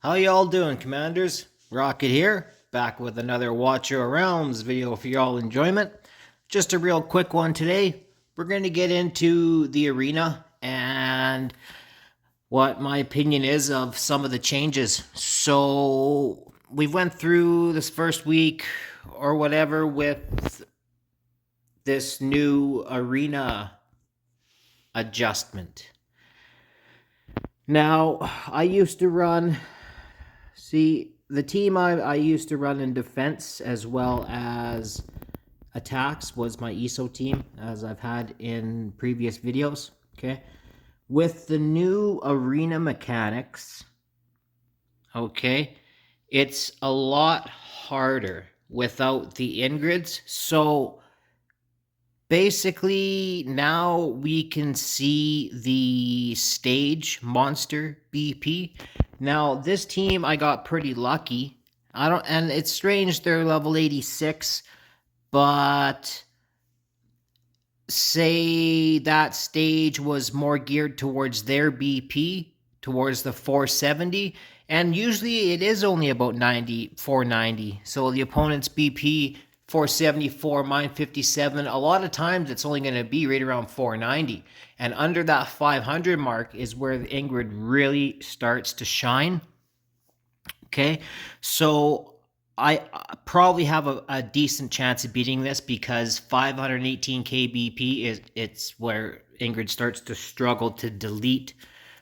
How y'all doing, Commanders? Rocket here, back with another Watch Your Realms video for y'all enjoyment. Just a real quick one today. We're going to get into the arena and what my opinion is of some of the changes. So we went through this first week or whatever with this new arena adjustment. Now, I used to run. See, the team I used to run in defense as well as attacks was my ESO team, as I've had in previous videos. Okay. With the new arena mechanics, okay, it's a lot harder without the Ingrids. So basically, now we can see the stage monster BP. Now, this team, I got pretty lucky. And it's strange they're level 86, but say that stage was more geared towards their BP, towards the 470, and usually it is only about 490. So the opponent's BP 474, mine 57. A lot of times it's only going to be right around 490. And under that 500 mark is where the Ingrid really starts to shine. Okay, so I probably have a decent chance of beating this because 518 kbp it's where Ingrid starts to struggle to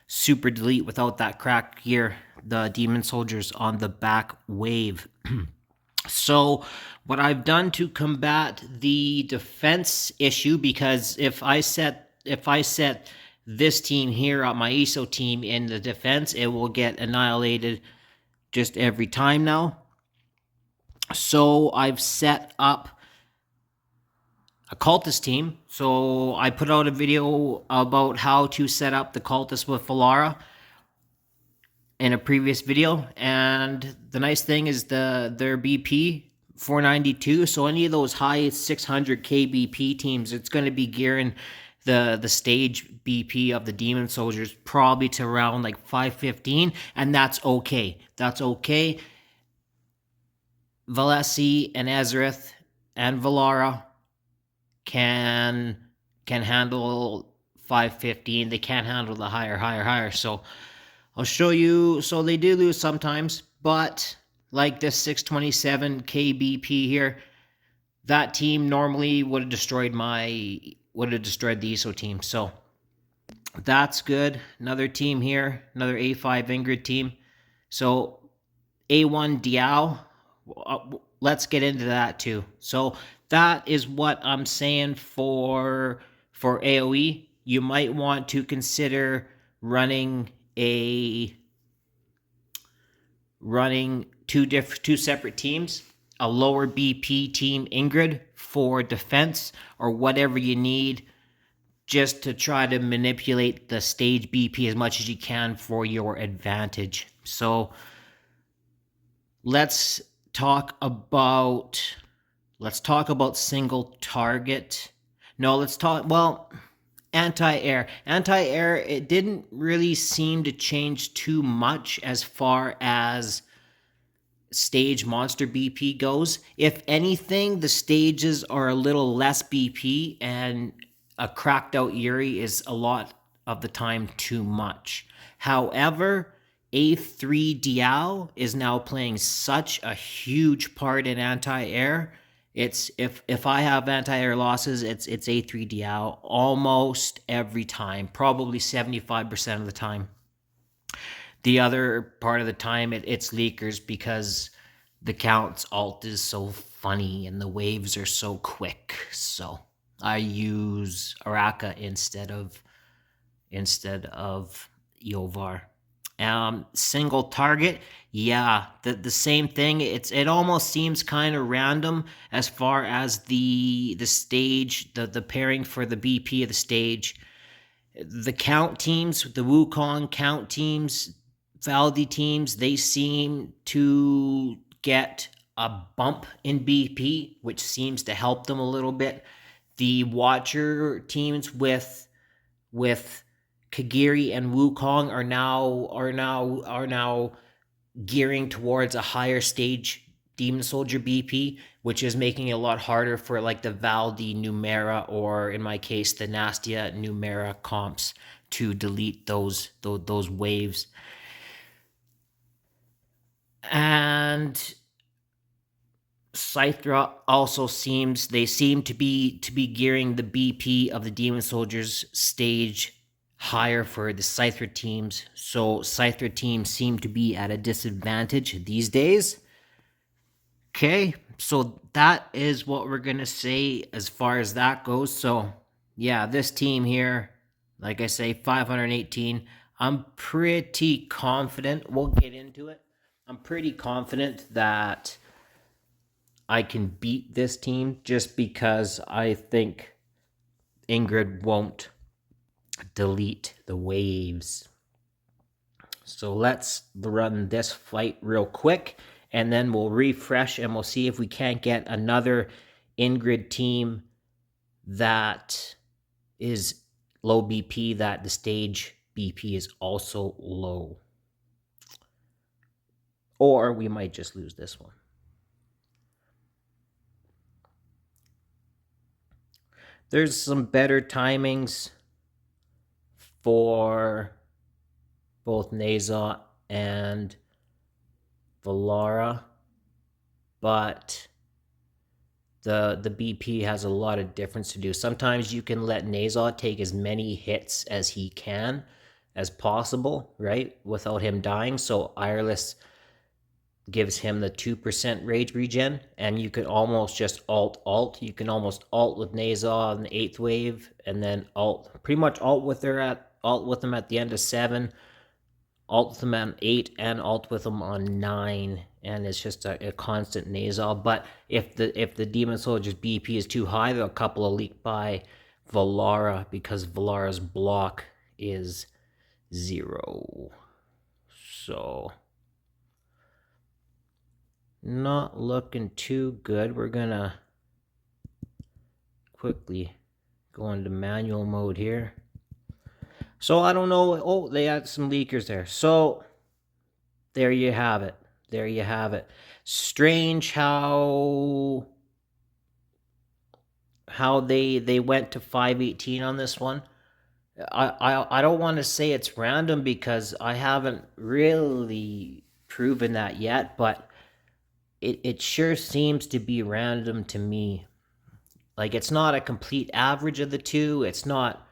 super delete without that crack gear, the demon soldiers on the back wave. So what I've done to combat the defense issue, because if I set this team here on my ESO team in the defense, it will get annihilated just every time now. So I've set up a cultist team. So I put out a video about how to set up the cultist with Valara in a previous video, and the nice thing is their BP 492. So any of those high 600 kbp teams, it's going to be gearing the stage BP of the demon soldiers probably to around like 515, and that's okay. That's okay. Valesi and Ezrith and Valara can handle 515. They can't handle the higher. So I'll show you. So they do lose sometimes, but like this 627 kbp here, that team normally would have destroyed the ESO team. So that's good. Another team here, another A5 Ingrid team. So A1 Diao, let's get into that too. So that is what I'm saying for AoE. You might want to consider running two separate teams, a lower BP team Ingrid for defense or whatever you need, just to try to manipulate the stage BP as much as you can for your advantage. So let's talk about single target. No, let's talk, well, anti-air. Anti-air, it didn't really seem to change too much as far as stage monster BP goes. If anything, the stages are a little less BP, and a cracked out Yuri is a lot of the time too much. However, A3 Diao is now playing such a huge part in anti-air. It's if I have anti-air losses, it's A3 Diao almost every time, probably 75% of the time. The other part of the time, it's leakers, because the Count's ult is so funny and the waves are so quick. So I use Araka instead of Yovar. Single target, yeah, the same thing. It almost seems kind of random as far as the stage, the pairing for the BP of the stage. The Count teams, the Wukong Count teams, Valdi teams, they seem to get a bump in BP, which seems to help them a little bit. The Watcher teams with Kagiri and Wukong are now gearing towards a higher stage Demon Soldier BP, which is making it a lot harder for like the Valdi Numera, or in my case the Nastia Numera comps, to delete those waves. And Scythra also seem to be gearing the BP of the Demon Soldiers stage higher for the Scythra teams. So Scythra teams seem to be at a disadvantage these days. Okay, so that is what we're gonna say as far as that goes. So yeah, this team here, like I say, 518. I'm pretty confident. We'll get into it. I'm pretty confident that I can beat this team, just because I think Ingrid won't delete the waves. So let's run this fight real quick, and then we'll refresh and we'll see if we can't get another Ingrid team that is low BP, that the stage BP is also low. Or we might just lose this one. There's some better timings for both Naza and Valara, but the BP has a lot of difference to do. Sometimes you can let Naza take as many hits as he can as possible, right, without him dying. So Ireless gives him the 2% rage regen, and you can almost just alt. You can almost alt with Naza on the 8th wave, and then pretty much alt with them at the end of 7, alt with them on 8, and alt with them on 9, and it's just a constant Naza. But if the Demon Soldier's BP is too high, there are a couple of leaked by Valara, because Valara's block is 0. So not looking too good. We're gonna quickly go into manual mode here. So I don't know. Oh, they had some leakers there. So there you have it. There you have it. Strange how they went to 518 on this one. I don't want to say it's random, because I haven't really proven that yet, but it sure seems to be random to me. Like, it's not a complete average of the two. It's not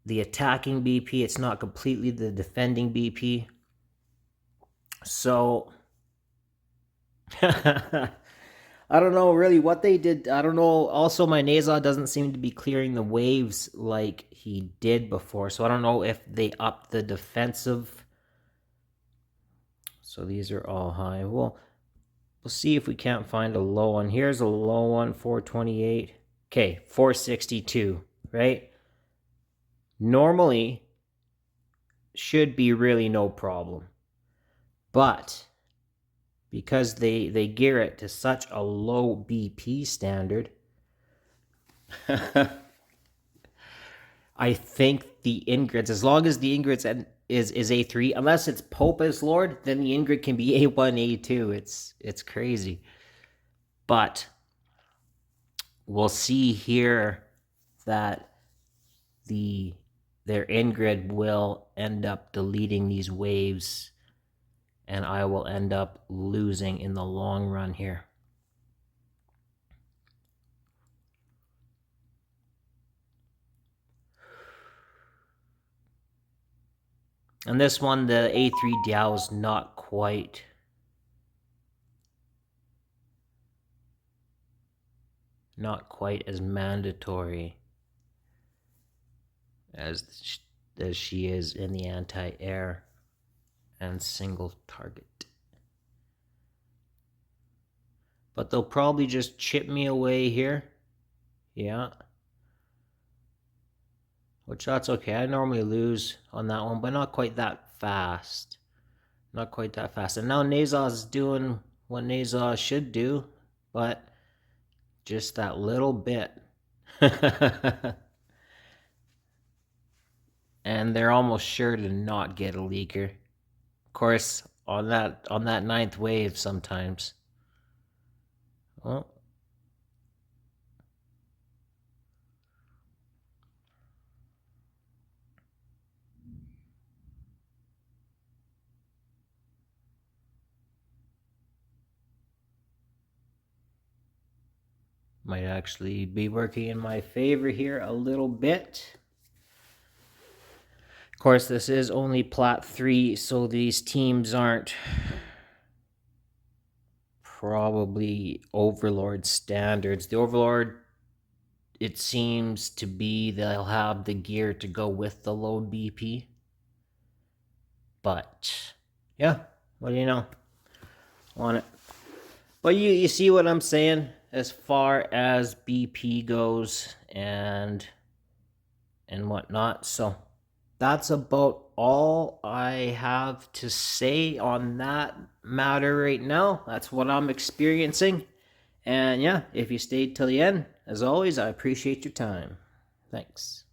the attacking BP. It's not completely the defending BP. So I don't know really what they did. I don't know. Also, my Naza doesn't seem to be clearing the waves like he did before. So I don't know if they upped the defensive. So these are all high. Well, we'll see if we can't find a low one. Here's a low one, 428. Okay, 462, right? Normally should be really no problem. But because they gear it to such a low BP standard, I think the Ingrids, as long as the Ingrids is A3, unless it's Pope as Lord, then the Ingrid can be A1, A2. It's crazy. But we'll see here that their Ingrid will end up deleting these waves, and I will end up losing in the long run here. And this one, the A3 Diao is not quite as mandatory as she is in the anti-air and single target. But they'll probably just chip me away here. Yeah. Which, that's okay. I normally lose on that one, but not quite that fast. Not quite that fast. And now Naza's doing what Naza should do, but just that little bit. And they're almost sure to not get a leaker. Of course, on that ninth wave sometimes. Well, might actually be working in my favor here a little bit. Of course, this is only Plat 3, so these teams aren't probably Overlord standards. The Overlord, it seems to be they'll have the gear to go with the low BP. But, yeah, what do you know on it? But you see what I'm saying as far as BP goes and whatnot. So that's about all I have to say on that matter right now. That's what I'm experiencing. And yeah, if you stayed till the end, as always, I appreciate your time. Thanks.